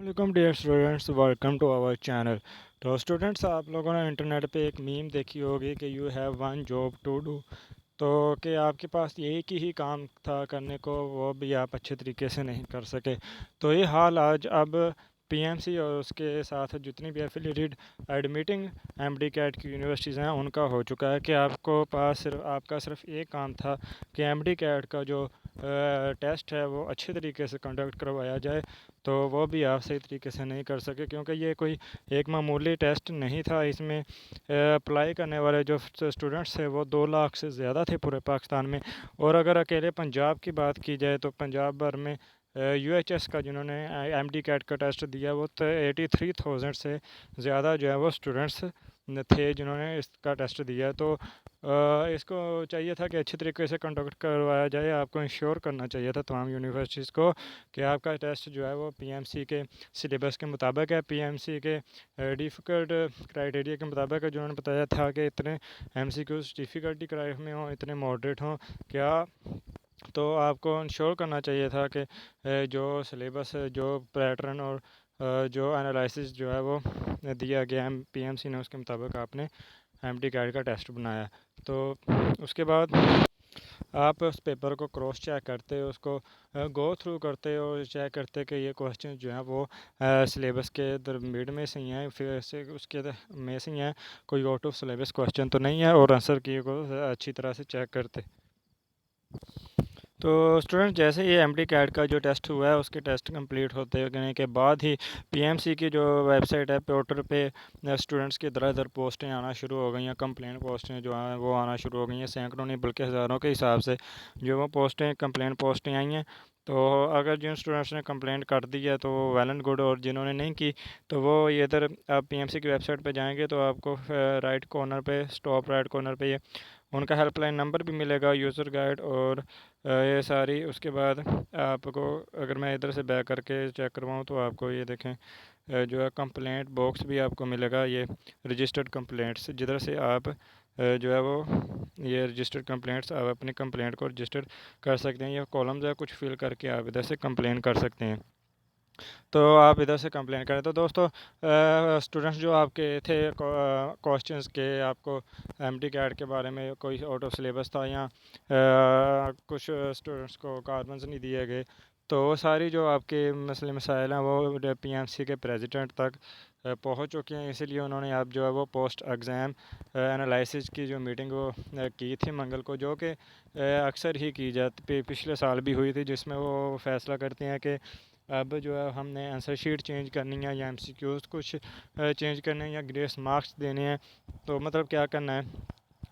Welcome dear students, welcome to our channel. तो students, आप लोगों ने इंटरनेट पे एक मीम देखी होगी कि you have one job to do. तो कि आपके पास एक ही काम था करने को, वो भी आप अच्छे तरीके से नहीं कर सके। तो ये हाल आज अब पीएमसी और उसके साथ जितनी भी एफिलिएटेड एडमिटिंग एमडी कैट की यूनिवर्सिटीज़ हैं उनका हो चुका है कि आपको पास सिर्फ आपका सिर्फ एक काम था कि एमडी कैट का जो टेस्ट है वो अच्छे तरीके से कंडक्ट करवाया जाए। तो वो भी आप सही तरीके से नहीं कर सके, क्योंकि ये कोई एक मामूली टेस्ट नहीं था। इसमें अप्लाई करने वाले जो स्टूडेंट्स थे वो 2 लाख से ज़्यादा थे पूरे पाकिस्तान में। और अगर अकेले पंजाब की बात की जाए तो पंजाब भर में यूएचएस का जिन्होंने एमडी कैट का टेस्ट दिया वो तो 83,000 से ज़्यादा जो है वो स्टूडेंट्स थे जिन्होंने इसका टेस्ट दिया। तो इसको चाहिए था कि अच्छे तरीके से कंडक्ट करवाया जाए। आपको इंश्योर करना चाहिए था तमाम यूनिवर्सिटीज़ को कि आपका टेस्ट जो है वो पीएमसी के सिलेबस के मुताबिक है, पीएमसी के डिफ़िकल्ट क्राइटेरिया के मुताबिक है। जो उन्होंने बताया था कि इतने एमसीक्यूज़ डिफ़िकल्टी क्राइट में हों, इतने मॉडरेट हों क्या। तो आपको इंश्योर करना चाहिए था कि जो सिलेबस जो पैटर्न और जो एनालिसिस जो है वो दिया गया है पीएमसी ने, उसके मुताबिक आपने एमडी कैट का टेस्ट बनाया। तो उसके बाद आप उस पेपर को क्रॉस चेक करते हो, उसको गो थ्रू करते हो, चेक करते कि ये क्वेश्चन जो हैं वो सिलेबस के मिड में से ही हैं, फिर से उसके में से ही हैं, कोई आउट ऑफ सिलेबस क्वेश्चन तो नहीं है, और आंसर की को अच्छी तरह से चेक करते। तो स्टूडेंट, जैसे ये एमडी कैट का जो टेस्ट हुआ है उसके टेस्ट कंप्लीट होने के बाद ही पीएमसी की जो वेबसाइट है पोर्टल पे स्टूडेंट्स की इधर इधर पोस्टें आना शुरू हो गई हैं। कंप्लेंट पोस्टें जो हैं वो आना शुरू हो गई हैं, सैकड़ों नहीं बल्कि हज़ारों के हिसाब से जो वो पोस्टें कंप्लेंट पोस्टें आई हैं। तो अगर जिन स्टूडेंट्स ने कंप्लेंट कर दी है तो वो वेल एंड गुड, और जिन्होंने नहीं की तो वो इधर आप पीएमसी की वेबसाइट पे जाएंगे तो आपको राइट कॉर्नर पे, टॉप राइट कॉर्नर पे ये उनका हेल्पलाइन नंबर भी मिलेगा, यूज़र गाइड और ये सारी। उसके बाद आपको, अगर मैं इधर से बैक करके चेक करवाऊँ तो आपको ये देखें जो है कंप्लेंट बॉक्स भी आपको मिलेगा, ये रजिस्टर्ड कंप्लेंट्स, जिधर से आप जो है वो ये रजिस्टर्ड कंप्लेंट्स आप अपनी कंप्लेंट को रजिस्टर कर सकते हैं। ये कॉलम्स है, कुछ फिल करके आप इधर से कंप्लेन कर सकते हैं। तो आप इधर से कंप्लेन करें। तो दोस्तों, स्टूडेंट्स जो आपके थे क्वेश्चंस के, आपको एमडी कैट के बारे में कोई आउट ऑफ सिलेबस था या कुछ स्टूडेंट्स को कार्बन्स नहीं दिए गए, तो वो सारी जो आपके मसले मसाइल हैं वो पीएमसी के प्रेसिडेंट तक पहुंच चुके हैं। इसीलिए उन्होंने आप जो है वो पोस्ट एग्ज़ाम एनालिसिस की जो मीटिंग वो की थी मंगल को, जो कि अक्सर ही की जाती, पिछले साल भी हुई थी, जिसमें वो फैसला करते हैं कि अब जो है हमने आंसर शीट चेंज करनी है या एमसीक्यूज़ कुछ चेंज करने हैं या ग्रेस मार्क्स देने हैं। तो मतलब क्या करना है,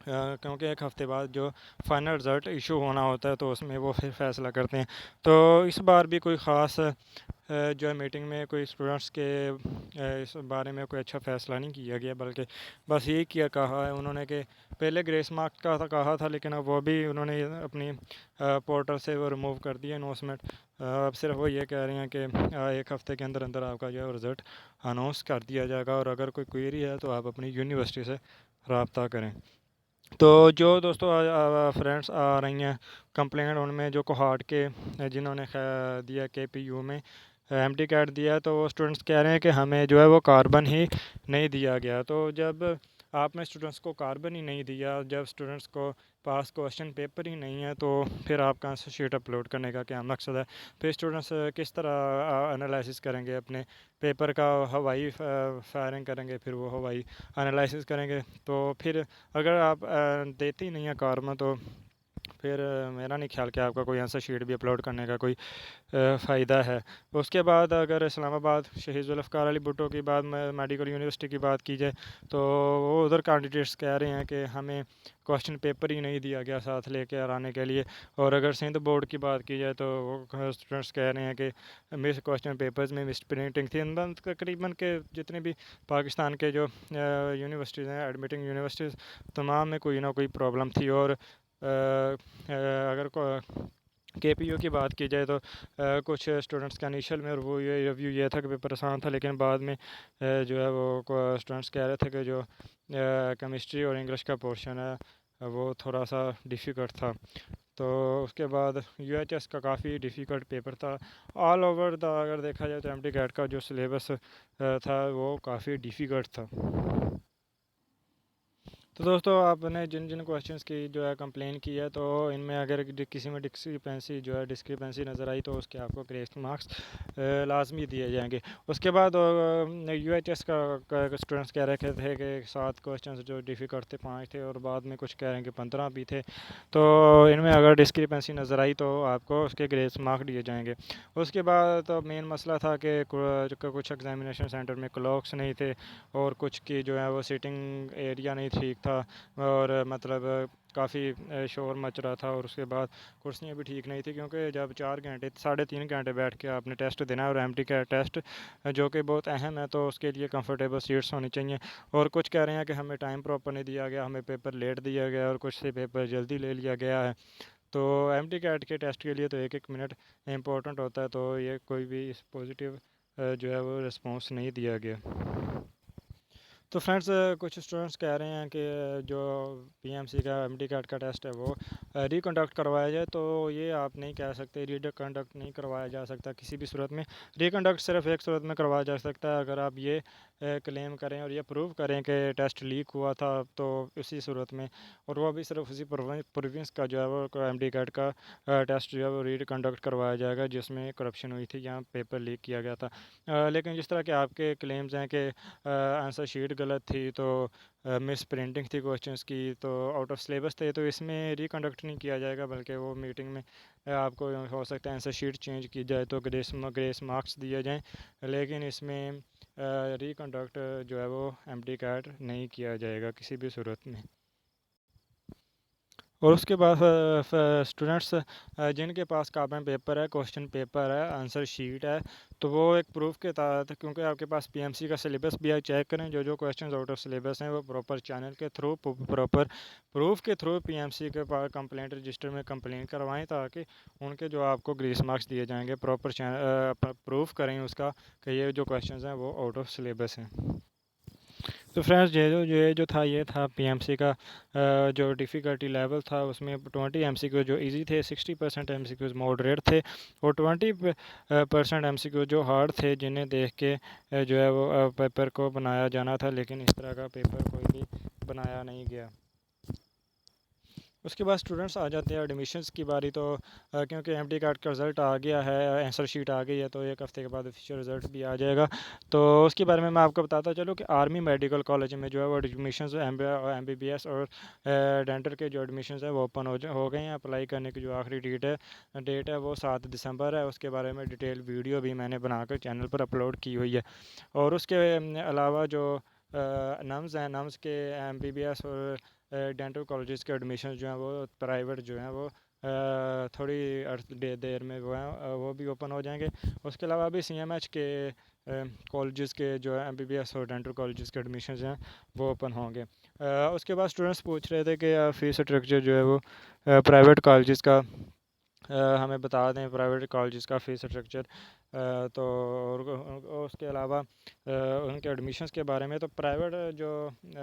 क्योंकि एक हफ़्ते बाद जो फाइनल रिज़ल्ट इशू होना होता है तो उसमें वो फिर फैसला करते हैं। तो इस बार भी कोई ख़ास जो है मीटिंग में कोई स्टूडेंट्स के इस बारे में कोई अच्छा फ़ैसला नहीं किया गया, बल्कि बस यही किया कहा है उन्होंने कि पहले ग्रेस मार्क का था कहा था, लेकिन अब वो भी उन्होंने अपनी पोर्टल से वो रिमूव कर दिया अनाउंसमेंट। अब सिर्फ वो ये कह रहे हैं कि एक हफ़्ते के अंदर अंदर आपका जो है रिज़ल्ट अनाउंस कर दिया जाएगा, और अगर कोई क्वेरी है तो आप अपनी यूनिवर्सिटी से रब्ता करें। तो जो दोस्तों फ्रेंड्स आ रही हैं कंप्लेंट, उनमें जो कोहार्ट के जिन्होंने दिया केपीयू में एमडी कैट दिया, तो वो स्टूडेंट्स कह रहे हैं कि हमें जो है वो कार्बन ही नहीं दिया गया। तो जब आपने स्टूडेंट्स को कार्बन ही नहीं दिया, जब स्टूडेंट्स को पास क्वेश्चन पेपर ही नहीं है, तो फिर आपका आंसर शीट अपलोड करने का क्या मकसद है। फिर स्टूडेंट्स किस तरह एनालिसिस करेंगे अपने पेपर का, हवाई फायरिंग करेंगे, फिर वो हवाई एनालिसिस करेंगे। तो फिर अगर आप देते ही नहीं हैं कार्बन, तो फिर मेरा नहीं ख्याल कि आपका कोई आंसर शीट भी अपलोड करने का कोई फ़ायदा है। उसके बाद अगर इस्लामाबाद शहीद जुल्फ़िकार अली भुट्टो की बात, मेडिकल यूनिवर्सिटी की बात की जाए, तो वो उधर कैंडिडेट्स कह रहे हैं कि हमें क्वेश्चन पेपर ही नहीं दिया गया साथ लेके आने के लिए। और अगर सिंध बोर्ड की बात की जाए तो वो स्टूडेंट्स कह रहे हैं कि मिस क्वेश्चन पेपर्स में मिस प्रिंटिंग थी। तकरीबन के जितने भी पाकिस्तान के जो यूनिवर्सिटीज़ हैं, एडमिटिंग यूनिवर्सिटीज़, तमाम में कोई ना कोई प्रॉब्लम थी। और अगर केपीयू की बात की जाए तो कुछ स्टूडेंट्स का इनिशियल में और वो ये रिव्यू ये था कि पेपर आसान था, लेकिन बाद में जो है वो स्टूडेंट्स कह रहे थे कि जो केमिस्ट्री और इंग्लिश का पोर्शन है वो थोड़ा सा डिफ़िकल्ट था। तो उसके बाद यूएचएस का काफ़ी डिफ़िकल्ट पेपर था। ऑल ओवर द अगर देखा जाए तो एमटी कैट का जो सिलेबस था वो काफ़ी डिफ़िकल्ट था। तो दोस्तों आपने जिन जिन क्वेश्चंस की जो है कंप्लेन की है, तो इनमें अगर किसी में डिस्क्रिपेंसी नज़र आई तो उसके आपको ग्रेस मार्क्स लाजमी दिए जाएंगे। उसके बाद यूएचएस का स्टूडेंट्स कह रहे थे कि 7 क्वेश्चंस जो डिफ़िकल्ट थे 5 थे, और बाद में कुछ कह रहे हैं कि 15 भी थे। तो इनमें अगर डिस्क्रिपेंसी नज़र आई तो आपको उसके ग्रेस मार्क दिए जाएंगे। उसके बाद तो मेन मसला था कि कुछ एग्जामिनेशन सेंटर में क्लॉक्स नहीं थे, और कुछ की जो है वो सीटिंग एरिया नहीं ठीक था, और मतलब काफ़ी शोर मच रहा था। और उसके बाद कुर्सियाँ भी ठीक नहीं थी, क्योंकि जब 4 घंटे 3.5 घंटे बैठ के आपने टेस्ट देना है, और एमटी का टेस्ट जो कि बहुत अहम है, तो उसके लिए कंफर्टेबल सीट्स होनी चाहिए। और कुछ कह रहे हैं कि हमें टाइम प्रॉपर नहीं दिया गया, हमें पेपर लेट दिया गया, और कुछ से पेपर जल्दी ले लिया गया है। तो एमटी कैट के टेस्ट के लिए तो 1-1 मिनट इम्पोर्टेंट होता है, तो ये कोई भी इस पॉजिटिव जो है वो रिस्पॉन्स नहीं दिया गया। तो फ्रेंड्स कुछ स्टूडेंट्स कह रहे हैं कि जो पीएमसी का एमटी कैट का टेस्ट है वो रिकंडक्ट करवाया जाए। तो ये आप नहीं कह सकते, रिकंडक्ट नहीं करवाया जा सकता किसी भी सूरत में। रिकंडक्ट सिर्फ एक सूरत में करवाया जा सकता है, अगर आप ये क्लेम करें और ये प्रूव करें कि टेस्ट लीक हुआ था, तो उसी सूरत में, और वो भी सिर्फ उसी प्रोविंस का जो है वो एमटी कैट का टेस्ट जो है वो रिकंडक्ट करवाया जाएगा जिसमें करप्शन हुई थी या पेपर लीक किया गया था। लेकिन जिस तरह के आपके क्लेम्स हैं कि आंसर शीट गलत थी, तो मिस प्रिंटिंग थी क्वेश्चंस की, तो आउट ऑफ सिलेबस थे, तो इसमें रिकंडक्ट नहीं किया जाएगा, बल्कि वो मीटिंग में आपको हो सकता है आंसर शीट चेंज की जाए तो ग्रेस मार्क्स दिए जाएं। लेकिन इसमें रिकंडक्ट जो है वो एमटी कैट नहीं किया जाएगा किसी भी सूरत में। और उसके बाद स्टूडेंट्स जिनके पास कापी पेपर है, क्वेश्चन पेपर है, आंसर शीट है, तो वो एक प्रूफ के तहत, क्योंकि आपके पास पीएमसी का सिलेबस भी है, चेक करें जो जो क्वेश्चन आउट ऑफ सिलेबस हैं वो प्रॉपर चैनल के थ्रू, प्रॉपर प्रूफ के थ्रू पीएमसी के पास कंप्लेंट रजिस्टर में कंप्लेंट करवाएं, ताकि उनके जो आपको ग्रेस मार्क्स दिए जाएंगे प्रॉपर प्रूफ करें उसका कि ये जो क्वेश्चन हैं वो आउट ऑफ सिलेबस हैं। तो फ्रेंड्स ये जो था ये था पीएमसी का जो डिफ़िकल्टी लेवल था, उसमें 20 एमसीक्यू जो इजी थे, 60% एमसीक्यूज मॉडरेट थे, और 20% एमसीक्यू जो हार्ड थे, जिन्हें देख के जो है वो पेपर को बनाया जाना था, लेकिन इस तरह का पेपर कोई भी बनाया नहीं गया। उसके बाद स्टूडेंट्स आ जाते हैं एडमिशन्स की बारी। तो क्योंकि एमटी कार्ड का रिज़ल्ट आ गया है, आंसर शीट आ गई है, तो 1 हफ़्ते के बाद ऑफिशियल रिज़ल्ट भी आ जाएगा। तो उसके बारे में मैं आपको बताता चलूँ कि आर्मी मेडिकल कॉलेज में जो है वो एडमिशन्स एमबीबीएस और डेंटल के जो एडमिशन्स है वो ओपन हो गए हैं। अप्लाई करने की जो आखिरी डेट है वो 7 दिसंबर है। उसके बारे में डिटेल वीडियो भी मैंने बनाकर चैनल पर अपलोड की हुई है। और उसके अलावा जो नम्स हैं, नम्स के एमबीबीएस और डेंटल कॉलेजेस के एडमिशन जो हैं वो प्राइवेट जो हैं वो थोड़ी देर में वो हैं वो भी ओपन हो जाएंगे। उसके अलावा भी सीएमएच के कॉलेजेस के जो है एमबीबीएस और डेंटल कॉलेजेस के एडमिशन हैं वो ओपन होंगे। उसके बाद स्टूडेंट्स पूछ रहे थे कि फ़ीस स्ट्रक्चर जो है वो प्राइवेट कॉलेजेस का हमें बता दें, प्राइवेट कॉलेजेस का फ़ीस स्ट्रक्चर। तो और उसके अलावा उनके एडमिशन्स के बारे में, तो प्राइवेट जो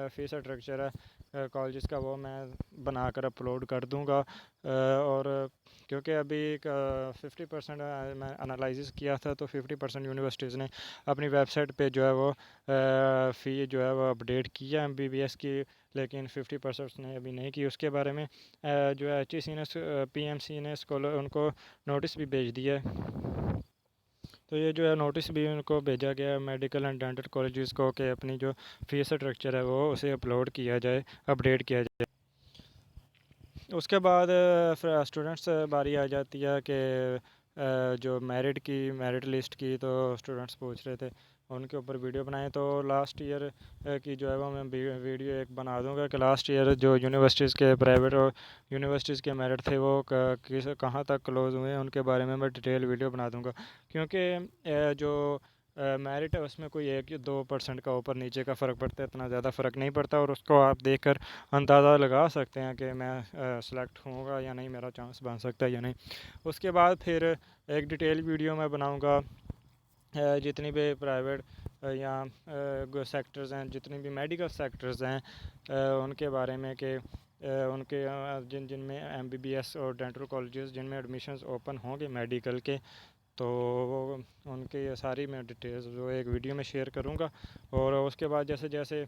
फ़ीस स्ट्रक्चर है कॉलेजेस का वो मैं बनाकर अपलोड कर दूंगा। और क्योंकि अभी 50% मैं एनालिसिस किया था, तो 50% यूनिवर्सिटीज़ ने अपनी वेबसाइट पे जो है वो फ़ी जो है वो अपडेट किया एमबीबीएस की, लेकिन 50% ने अभी नहीं की। उसके बारे में जो है एचईसी ने पीएमसी ने स्कॉलर उनको नोटिस भी भेज दिया है। तो ये जो है नोटिस भी उनको भेजा गया है मेडिकल एंड डेंटल कॉलेजेस को, कि अपनी जो फीस स्ट्रक्चर है वो उसे अपलोड किया जाए, अपडेट किया जाए। उसके बाद स्टूडेंट्स बारी आ जाती है कि जो मेरिट लिस्ट की, तो स्टूडेंट्स पूछ रहे थे उनके ऊपर वीडियो बनाएं। तो लास्ट ईयर की जो है वो मैं वीडियो एक बना दूंगा कि लास्ट ईयर जो यूनिवर्सिटीज़ के प्राइवेट और यूनिवर्सिटीज़ के मेरिट थे वो कहाँ तक क्लोज़ हुए हैं, उनके बारे में मैं डिटेल वीडियो बना दूंगा। क्योंकि जो मेरिट है उसमें कोई 1 या 2% का ऊपर नीचे का फ़र्क पड़ता है, इतना ज़्यादा फ़र्क नहीं पड़ता, और उसको आप देखकर अंदाज़ा लगा सकते हैं कि मैं सेलेक्ट होऊंगा या नहीं, मेरा चांस बन सकता है या नहीं। उसके बाद फिर एक डिटेल वीडियो मैं बनाऊंगा जितनी भी प्राइवेट या सेक्टर्स हैं, जितनी भी मेडिकल सेक्टर्स हैं, उनके बारे में कि उनके जिनमें MBBS और डेंटल कॉलेजेस जिनमें एडमिशन्स ओपन होंगे मेडिकल के, तो उनके ये सारी मैं डिटेल्स जो एक वीडियो में शेयर करूँगा। और उसके बाद जैसे जैसे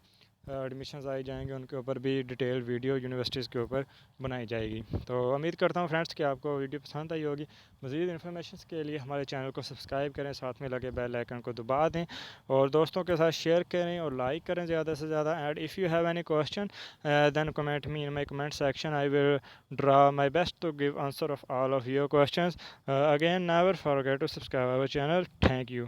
एडमिशन्स आई जाएंगे उनके ऊपर भी डिटेल वीडियो यूनिवर्सिटीज़ के ऊपर बनाई जाएगी। तो उम्मीद करता हूँ फ्रेंड्स कि आपको वीडियो पसंद आई होगी। मज़ीद इन्फॉर्मेशन के लिए हमारे चैनल को सब्सक्राइब करें, साथ में लगे बेल आइकन को दबा दें और दोस्तों के साथ शेयर करें और लाइक करें ज़्यादा से ज़्यादा। And if you have any question then comment me in my comment section, I will draw my best to give answer of all of your question. Again, never forget to subscribe our channel. Thank you.